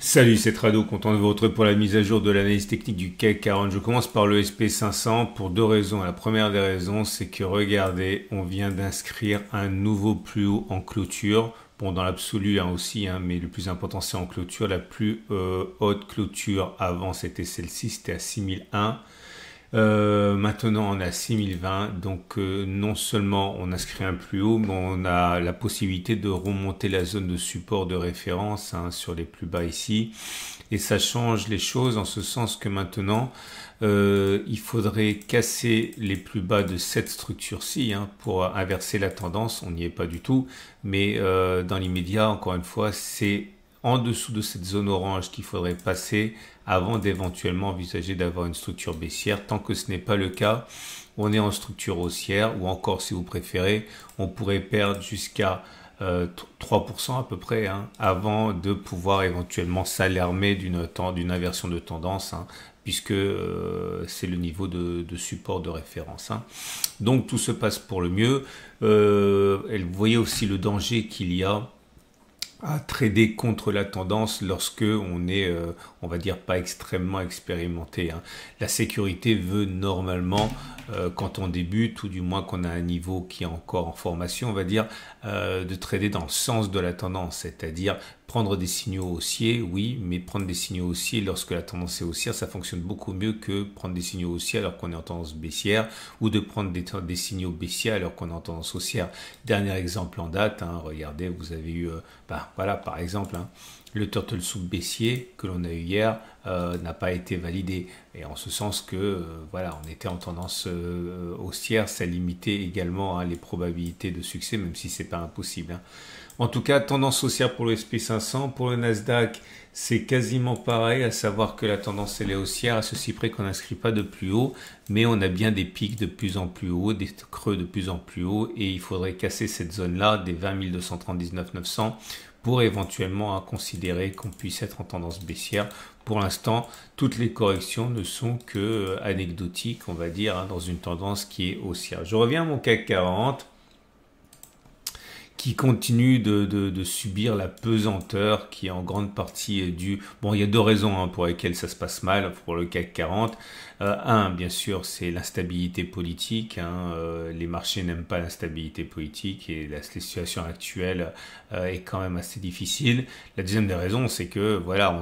Salut, c'est Trado, content de vous retrouver pour la mise à jour de l'analyse technique du CAC 40. Je commence par le SP500 pour deux raisons. La première des raisons, c'est que regardez, on vient d'inscrire un nouveau plus haut en clôture. Bon, dans l'absolu aussi, mais le plus important c'est en clôture. La plus haute clôture avant c'était celle-ci, c'était à 6001. Maintenant on est à 6020, donc non seulement on inscrit un plus haut, mais on a la possibilité de remonter la zone de support de référence sur les plus bas ici, et ça change les choses en ce sens que maintenant il faudrait casser les plus bas de cette structure-ci pour inverser la tendance. On n'y est pas du tout, mais dans l'immédiat, encore une fois, c'est en dessous de cette zone orange qu'il faudrait passer avant d'éventuellement envisager d'avoir une structure baissière. Tant que ce n'est pas le cas, on est en structure haussière, ou encore si vous préférez, on pourrait perdre jusqu'à 3% à peu près avant de pouvoir éventuellement s'alarmer d'une inversion de tendance, puisque c'est le niveau de support de référence. Donc tout se passe pour le mieux. Vous voyez aussi le danger qu'il y a à trader contre la tendance lorsque on est, on va dire, pas extrêmement expérimenté. La sécurité veut normalement, quand on débute, ou du moins qu'on a un niveau qui est encore en formation, on va dire, de trader dans le sens de la tendance, c'est-à-dire prendre des signaux haussiers, oui, mais prendre des signaux haussiers lorsque la tendance est haussière, ça fonctionne beaucoup mieux que prendre des signaux haussiers alors qu'on est en tendance baissière, ou de prendre des signaux baissiers alors qu'on est en tendance haussière. Dernier exemple en date, regardez, vous avez eu, voilà, par exemple, le turtle soup baissier que l'on a eu hier n'a pas été validé, et en ce sens que voilà, on était en tendance haussière, ça limitait également les probabilités de succès, même si c'est pas impossible. En tout cas, tendance haussière pour le SP500. Pour le Nasdaq, c'est quasiment pareil, à savoir que la tendance elle est haussière, à ceci près qu'on n'inscrit pas de plus haut, mais on a bien des pics de plus en plus haut, des creux de plus en plus haut, et il faudrait casser cette zone-là des 20 239 900 pour éventuellement considérer qu'on puisse être en tendance baissière. Pour l'instant, toutes les corrections ne sont que anecdotiques, on va dire, dans une tendance qui est haussière. Je reviens à mon CAC 40. Qui continue de subir la pesanteur qui est en grande partie due. Bon, il y a deux raisons pour lesquelles ça se passe mal pour le CAC 40. Bien sûr, c'est l'instabilité politique. Les marchés n'aiment pas l'instabilité politique, et la situation actuelle est quand même assez difficile. La deuxième des raisons, c'est que voilà,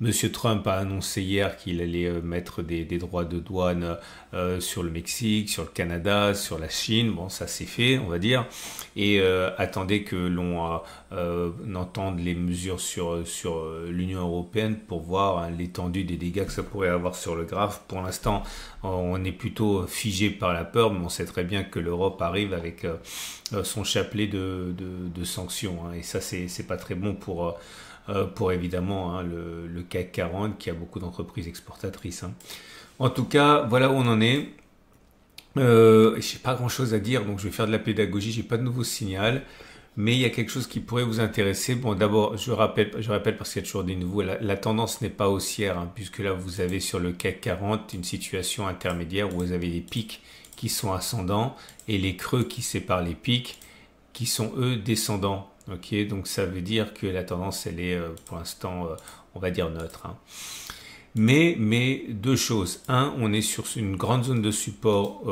Monsieur Trump a annoncé hier qu'il allait mettre des droits de douane sur le Mexique, sur le Canada, sur la Chine. Bon, ça c'est fait, on va dire. Et attendez que l'on entende les mesures sur l'Union européenne pour voir l'étendue des dégâts que ça pourrait avoir sur le graphe. Pour l'instant, on est plutôt figé par la peur, mais on sait très bien que l'Europe arrive avec son chapelet de sanctions, et ça c'est pas très bon pour évidemment le CAC 40 qui a beaucoup d'entreprises exportatrices. En tout cas, voilà où on en est. J'ai pas grand chose à dire, donc je vais faire de la pédagogie. J'ai pas de nouveau signal, mais il y a quelque chose qui pourrait vous intéresser. Bon, d'abord, je répète parce qu'il y a toujours des nouveaux. La tendance n'est pas haussière, puisque là vous avez sur le CAC 40 une situation intermédiaire où vous avez des pics qui sont ascendants et les creux qui séparent les pics qui sont eux descendants. Ok, donc ça veut dire que la tendance elle est pour l'instant, on va dire neutre. Mais deux choses. On est sur une grande zone de support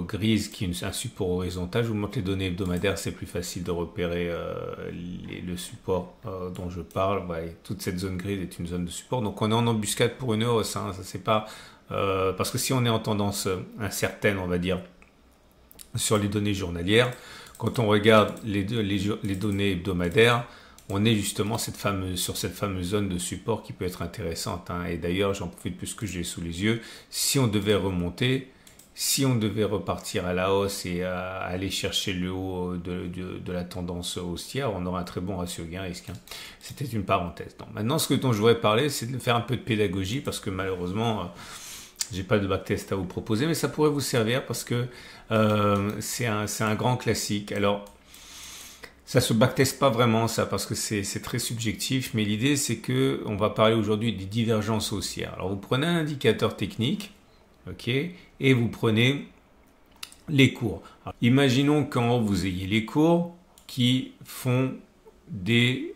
grise qui est un support horizontal. Je vous montre les données hebdomadaires, c'est plus facile de repérer le support dont je parle. Toute cette zone grise est une zone de support. Donc on est en embuscade pour une hausse. Ça c'est pas parce que si on est en tendance incertaine, on va dire, sur les données journalières, quand on regarde les données hebdomadaires, on est justement sur cette fameuse zone de support qui peut être intéressante. Et d'ailleurs, j'en profite puisque je l'ai sous les yeux. Si on devait remonter, si on devait repartir à la hausse et aller chercher le haut de la tendance haussière, on aura un très bon ratio gain-risque. C'était une parenthèse. Donc, maintenant, ce dont je voudrais parler, c'est de faire un peu de pédagogie, parce que malheureusement, j'ai pas de backtest à vous proposer, mais ça pourrait vous servir parce que c'est un grand classique. Alors, ça se backteste pas vraiment, ça, parce que c'est très subjectif, mais l'idée c'est que on va parler aujourd'hui des divergences haussières. Alors vous prenez un indicateur technique, ok, et vous prenez les cours. Alors, imaginons quand vous ayez les cours qui font des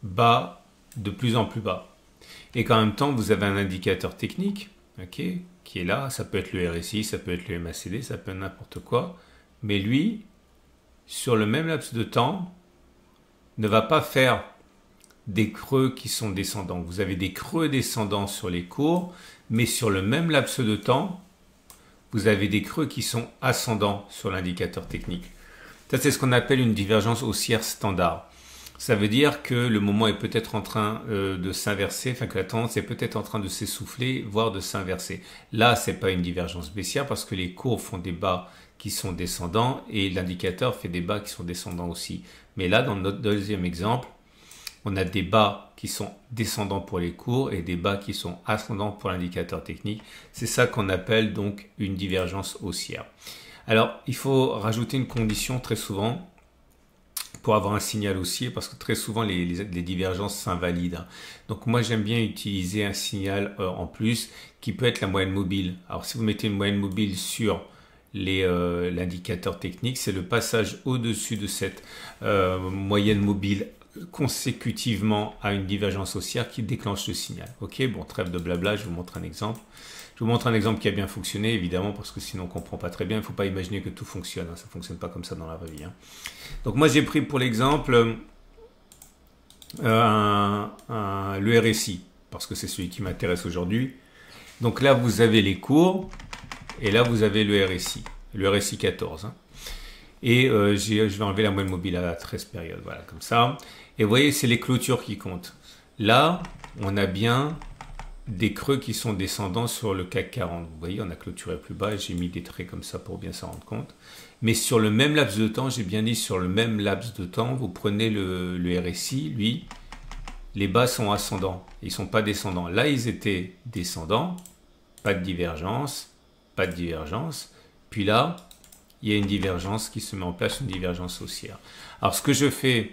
bas de plus en plus bas. Et qu'en même temps, vous avez un indicateur technique, ok, qui est là. Ça peut être le RSI, ça peut être le MACD, ça peut être n'importe quoi. Mais lui, sur le même laps de temps, ne va pas faire des creux qui sont descendants. Vous avez des creux descendants sur les cours, mais sur le même laps de temps, vous avez des creux qui sont ascendants sur l'indicateur technique. Ça, c'est ce qu'on appelle une divergence haussière standard. Ça veut dire que le moment est peut-être en train de s'inverser, enfin que la tendance est peut-être en train de s'essouffler, voire de s'inverser. Là, c'est pas une divergence baissière parce que les cours font des bas qui sont descendants et l'indicateur fait des bas qui sont descendants aussi. Mais là, dans notre deuxième exemple, on a des bas qui sont descendants pour les cours et des bas qui sont ascendants pour l'indicateur technique. C'est ça qu'on appelle donc une divergence haussière. Alors, il faut rajouter une condition très souvent pour avoir un signal haussier parce que très souvent les divergences s'invalident. Donc moi j'aime bien utiliser un signal en plus qui peut être la moyenne mobile. Alors si vous mettez une moyenne mobile sur l'indicateur technique, c'est le passage au-dessus de cette moyenne mobile consécutivement à une divergence haussière qui déclenche le signal. Ok, bon, trêve de blabla, je vous montre un exemple. Je vous montre un exemple qui a bien fonctionné, évidemment, parce que sinon on ne comprend pas très bien. Il ne faut pas imaginer que tout fonctionne. Hein. Ça ne fonctionne pas comme ça dans la vraie vie. Hein. Donc moi, j'ai pris pour l'exemple le RSI, parce que c'est celui qui m'intéresse aujourd'hui. Donc là, vous avez les cours, et là, vous avez le RSI 14. Hein. Et je vais enlever la moyenne mobile à 13 périodes, voilà, comme ça. Et vous voyez, c'est les clôtures qui comptent. Là, on a bien des creux qui sont descendants sur le CAC 40. Vous voyez, on a clôturé plus bas et j'ai mis des traits comme ça pour bien s'en rendre compte. Mais sur le même laps de temps, j'ai bien dit sur le même laps de temps, vous prenez le RSI, lui, les bas sont ascendants, ils ne sont pas descendants. Là, ils étaient descendants, pas de divergence, pas de divergence. Puis là, il y a une divergence qui se met en place, une divergence haussière. Alors, ce que je fais,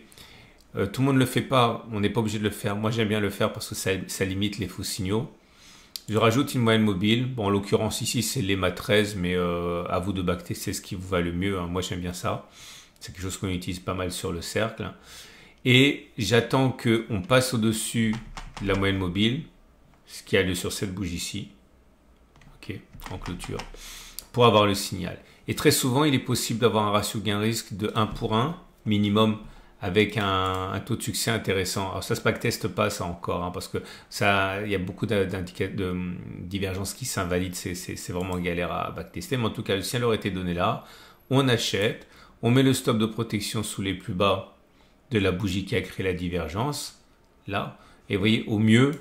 tout le monde ne le fait pas, on n'est pas obligé de le faire. Moi, j'aime bien le faire parce que ça limite les faux signaux. Je rajoute une moyenne mobile. Bon, en l'occurrence, ici, c'est l'EMA 13, mais à vous de backtester ce qui vous va le mieux. Hein. Moi, j'aime bien ça. C'est quelque chose qu'on utilise pas mal sur le cercle. Et j'attends qu'on passe au-dessus de la moyenne mobile, ce qui a lieu sur cette bougie-ci, ok, en clôture, pour avoir le signal. Et très souvent, il est possible d'avoir un ratio gain-risque de 1 pour 1 minimum, avec un taux de succès intéressant. Alors ça se backteste pas ça encore, hein, parce que il y a beaucoup de divergences qui s'invalident, c'est vraiment galère à backtester, mais en tout cas le signal aurait été donné là, on achète, on met le stop de protection sous les plus bas de la bougie qui a créé la divergence, là, et vous voyez au mieux,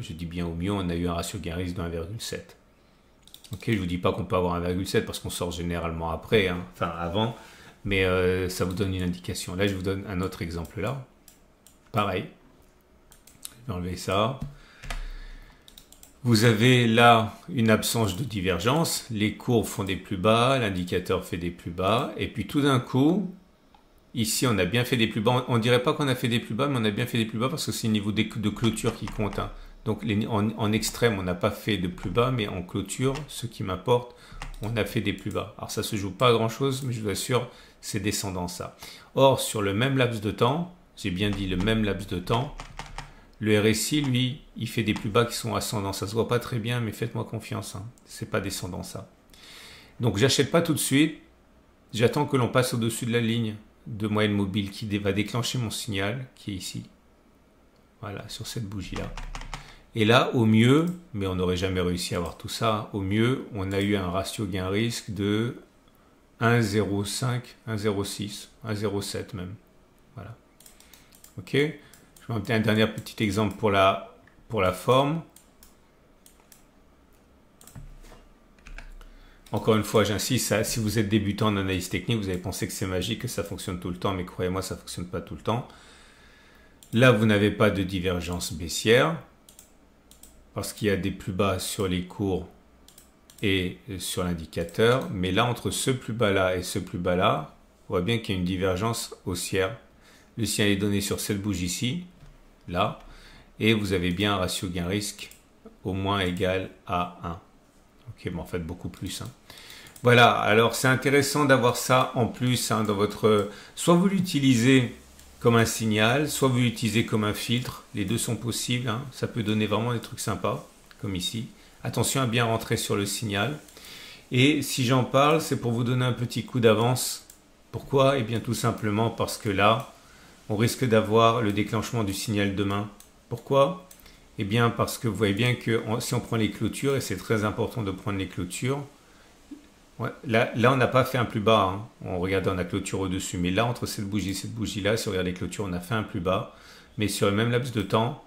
je dis bien au mieux, on a eu un ratio gain-risque de 1,7. Ok, je vous dis pas qu'on peut avoir 1,7 parce qu'on sort généralement après, hein, enfin avant, mais ça vous donne une indication. Là, je vous donne un autre exemple là. Pareil. Je vais enlever ça. Vous avez là une absence de divergence. Les courbes font des plus bas, l'indicateur fait des plus bas. Et puis tout d'un coup, ici, on a bien fait des plus bas. On ne dirait pas qu'on a fait des plus bas, mais on a bien fait des plus bas parce que c'est le niveau de clôture qui compte. Hein. Donc en extrême, on n'a pas fait de plus bas, mais en clôture, ce qui m'importe, on a fait des plus bas. Alors ça ne se joue pas à grand chose, mais je vous assure, c'est descendant ça. Or, sur le même laps de temps, j'ai bien dit le même laps de temps, le RSI, lui, il fait des plus bas qui sont ascendants. Ça ne se voit pas très bien, mais faites-moi confiance. Hein. Ce n'est pas descendant ça. Donc, j'achète pas tout de suite. J'attends que l'on passe au-dessus de la ligne de moyenne mobile qui va déclencher mon signal, qui est ici. Voilà, sur cette bougie-là. Et là, au mieux, mais on n'aurait jamais réussi à avoir tout ça, au mieux, on a eu un ratio gain-risque de 1,05, 1,06, 1,07 même. Voilà. Ok. Je vais vous montrer un dernier petit exemple pour la forme. Encore une fois, j'insiste, si vous êtes débutant en analyse technique, vous allez penser que c'est magique, que ça fonctionne tout le temps, mais croyez-moi, ça ne fonctionne pas tout le temps. Là, vous n'avez pas de divergence baissière, parce qu'il y a des plus bas sur les cours et sur l'indicateur. Mais là, entre ce plus bas-là et ce plus bas-là, on voit bien qu'il y a une divergence haussière. Le signal est donné sur cette bougie-ci, là, et vous avez bien un ratio gain-risque au moins égal à 1. Ok, bon, en fait, beaucoup plus. Hein. Voilà, alors c'est intéressant d'avoir ça en plus hein, dans votre... Soit vous l'utilisez comme un signal, soit vous l'utilisez comme un filtre, les deux sont possibles, hein. Ça peut donner vraiment des trucs sympas, comme ici. Attention à bien rentrer sur le signal. Et si j'en parle, c'est pour vous donner un petit coup d'avance. Pourquoi? Eh bien tout simplement parce que là, on risque d'avoir le déclenchement du signal demain. Pourquoi? Eh bien parce que vous voyez bien que si on prend les clôtures, et c'est très important de prendre les clôtures, ouais, là on n'a pas fait un plus bas, hein. On regarde, on a clôture au-dessus, mais là entre cette bougie et cette bougie-là, si on regarde les clôtures, on a fait un plus bas, mais sur le même laps de temps,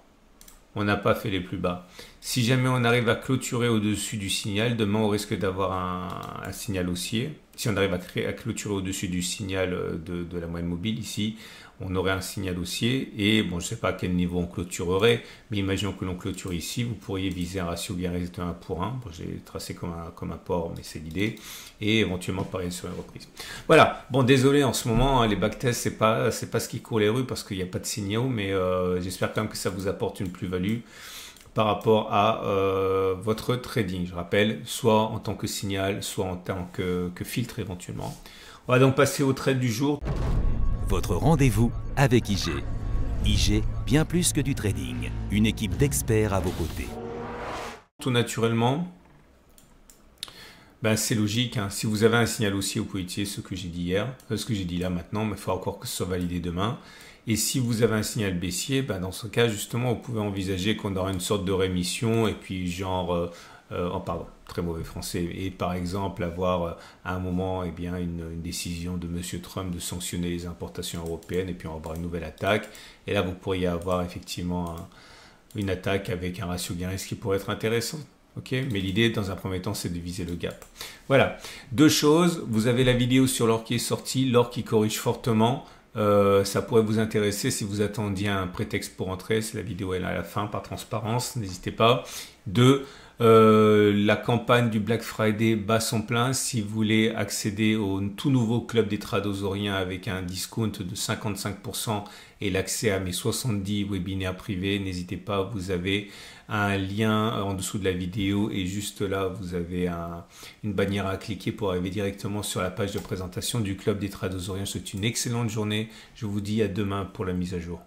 on n'a pas fait les plus bas. Si jamais on arrive à clôturer au-dessus du signal, demain on risque d'avoir un signal haussier. Si on arrive à clôturer au-dessus du signal de la moyenne mobile ici, on aurait un signal haussier. Et bon, je ne sais pas à quel niveau on clôturerait, mais imaginons que l'on clôture ici, vous pourriez viser un ratio gain-risque de 1 pour 1. Bon, j'ai tracé comme un port, mais c'est l'idée. Et éventuellement parier sur une reprise. Voilà. Bon, désolé en ce moment, hein, les backtests, c'est pas ce qui court les rues parce qu'il n'y a pas de signaux, mais j'espère quand même que ça vous apporte une plus-value par rapport à votre trading. Je rappelle, soit en tant que signal, soit en tant que filtre éventuellement. On va donc passer au trade du jour. Votre rendez-vous avec IG. IG, bien plus que du trading. Une équipe d'experts à vos côtés. Tout naturellement, ben c'est logique, hein. Si vous avez un signal haussier, vous pouvez utiliser ce que j'ai dit hier, ce que j'ai dit là maintenant, mais il faut encore que ce soit validé demain. Et si vous avez un signal baissier, ben dans ce cas, justement, vous pouvez envisager qu'on aura une sorte de rémission et puis genre, pardon, très mauvais français, et par exemple avoir à un moment eh bien, une décision de M. Trump de sanctionner les importations européennes et puis on va avoir une nouvelle attaque. Et là, vous pourriez avoir effectivement une attaque avec un ratio gain-risque qui pourrait être intéressant. Okay, mais l'idée, dans un premier temps, c'est de viser le gap. Voilà. Deux choses. Vous avez la vidéo sur l'or qui est sortie, l'or qui corrige fortement. Ça pourrait vous intéresser si vous attendiez un prétexte pour entrer. C'est la vidéo elle est à la fin, par transparence. N'hésitez pas. Deux, la campagne du Black Friday bat son plein. Si vous voulez accéder au tout nouveau club des tradosoriens avec un discount de 55% et l'accès à mes 70 webinaires privés, n'hésitez pas, vous avez un lien en dessous de la vidéo et juste là, vous avez une bannière à cliquer pour arriver directement sur la page de présentation du club des tradosoriens. Je vous souhaite une excellente journée. Je vous dis à demain pour la mise à jour.